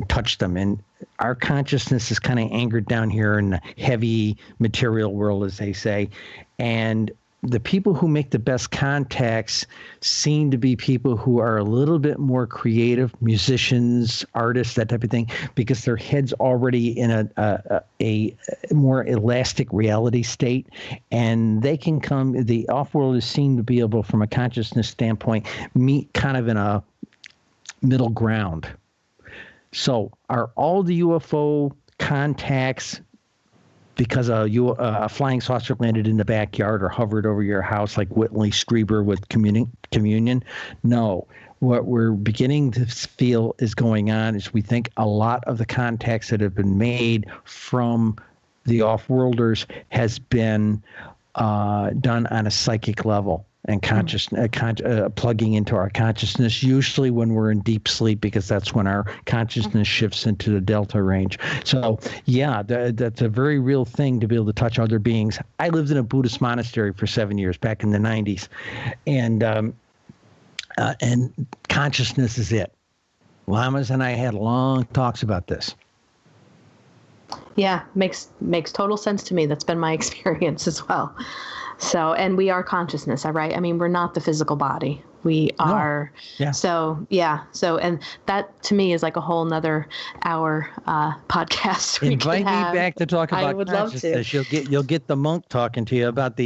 touch them. And our consciousness is kind of anchored down here in the heavy material world, as they say. And the people who make the best contacts seem to be people who are a little bit more creative, musicians, artists, that type of thing, because their head's already in a more elastic reality state, and they can come. The off-worlders seem to be able, from a consciousness standpoint, meet kind of in a middle ground. So, are all the UFO contacts because a flying saucer landed in the backyard or hovered over your house like Whitley Strieber with communion? No. What we're beginning to feel is going on is we think a lot of the contacts that have been made from the off-worlders has been done on a psychic level and plugging into our consciousness, usually when we're in deep sleep, because that's when our consciousness shifts into the delta range. So, that's a very real thing, to be able to touch other beings. I lived in a Buddhist monastery for 7 years back in the 90s, and consciousness is it. Lamas and I had long talks about this. Yeah, makes total sense to me. That's been my experience as well. So, and we are consciousness, right? I mean, we're not the physical body. we are. Yeah. So, and that to me is like a whole nother hour podcast. Invite me back to talk about I would love to. You'll get the monk talking to you about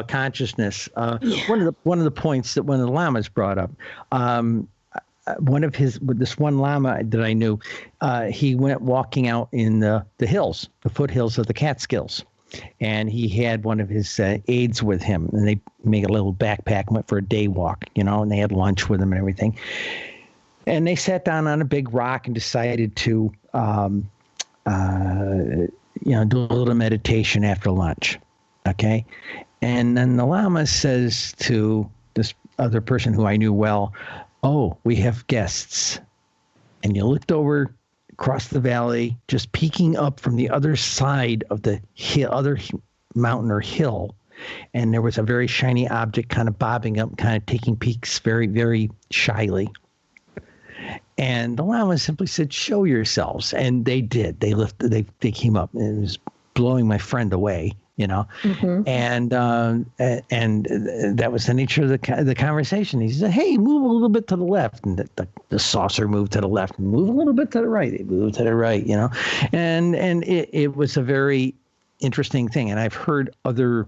consciousness. One of the points that one of the lamas brought up. This one lama that I knew, he went walking out in the hills, the foothills of the Catskills, and he had one of his aides with him, and they made a little backpack and went for a day walk, and they had lunch with him and everything. And they sat down on a big rock and decided to, do a little meditation after lunch. Okay. And then the Lama says to this other person who I knew well, "Oh, we have guests." And you looked over across the valley, just peeking up from the other side of the other mountain or hill. And there was a very shiny object kind of bobbing up, kind of taking peeks very, very shyly. And the Lama simply said, "Show yourselves." And they did. They they came up, and it was blowing my friend away, Mm-hmm. And that was the nature of the conversation. He said, "Hey, move a little bit to the left." And the saucer moved to the left, and move a little bit to the right. They moved to the right, And it was a very interesting thing. And I've heard other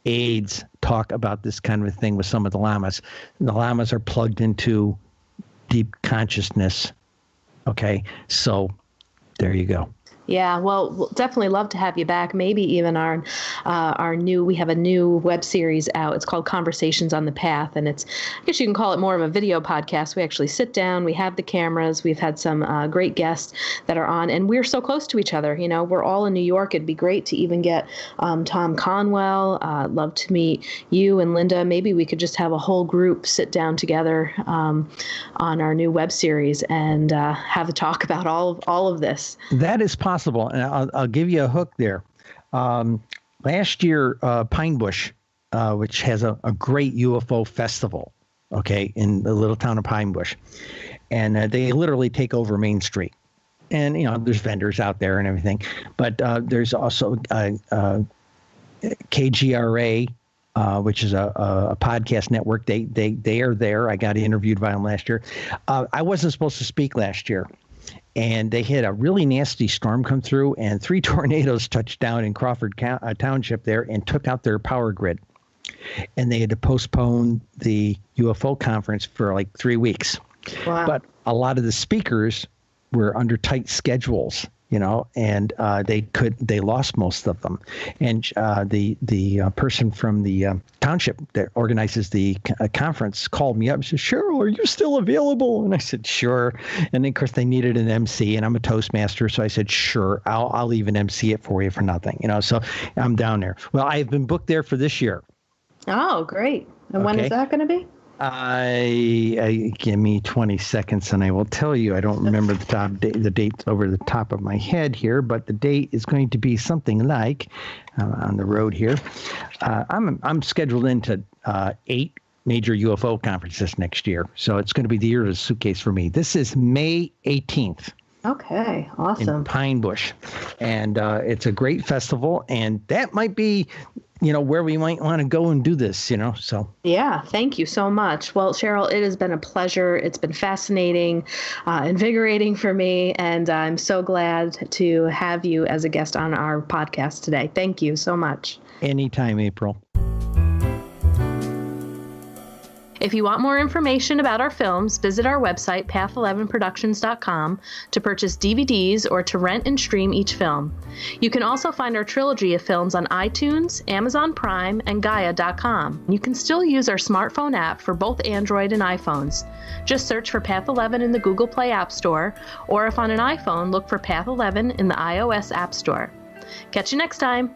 aides talk about this kind of a thing with some of the Lamas. And the Lamas are plugged into deep consciousness. Okay, so there you go. Yeah, well, we'll definitely love to have you back. Maybe even we have a new web series out. It's called Conversations on the Path, and I guess you can call it more of a video podcast. We actually sit down, we have the cameras, we've had some great guests that are on, and we're so close to each other. We're all in New York. It'd be great to even get Tom Conwell. Love to meet you and Linda. Maybe we could just have a whole group sit down together on our new web series and have a talk about all of this. That is possible. And I'll give you a hook there. Last year, Pine Bush, which has a great UFO festival, okay, in the little town of Pine Bush, and they literally take over Main Street. And there's vendors out there and everything, but there's also KGRA, which is a podcast network. They are there. I got interviewed by them last year. I wasn't supposed to speak last year. And they had a really nasty storm come through, and 3 tornadoes touched down in Crawford Township there and took out their power grid. And they had to postpone the UFO conference for like 3 weeks. Wow. But a lot of the speakers were under tight schedules, and they lost most of them. And the person from the township that organizes the conference called me up and said, "Cheryl, are you still available?" And I said, "Sure." And then, of course, they needed an MC, and I'm a Toastmaster, so I said, "Sure, I'll even MC it for you for nothing." So I'm down there. Well, I've been booked there for this year. Oh, great! And when is that going to be? Give me 20 seconds and I will tell you. I don't remember the date over the top of my head here, but the date is going to be something like on the road here. I'm scheduled into 8 major UFO conferences next year, so it's going to be the year of the suitcase for me. This is May 18th. Okay, awesome. In Pine Bush, and it's a great festival, and that might be where we might want to go and do this, so. Yeah, thank you so much. Well, Cheryl, it has been a pleasure. It's been fascinating, invigorating for me, and I'm so glad to have you as a guest on our podcast today. Thank you so much. Anytime, April. If you want more information about our films, visit our website, path11productions.com, to purchase DVDs or to rent and stream each film. You can also find our trilogy of films on iTunes, Amazon Prime, and Gaia.com. You can still use our smartphone app for both Android and iPhones. Just search for Path 11 in the Google Play App Store, or if on an iPhone, look for Path 11 in the iOS App Store. Catch you next time.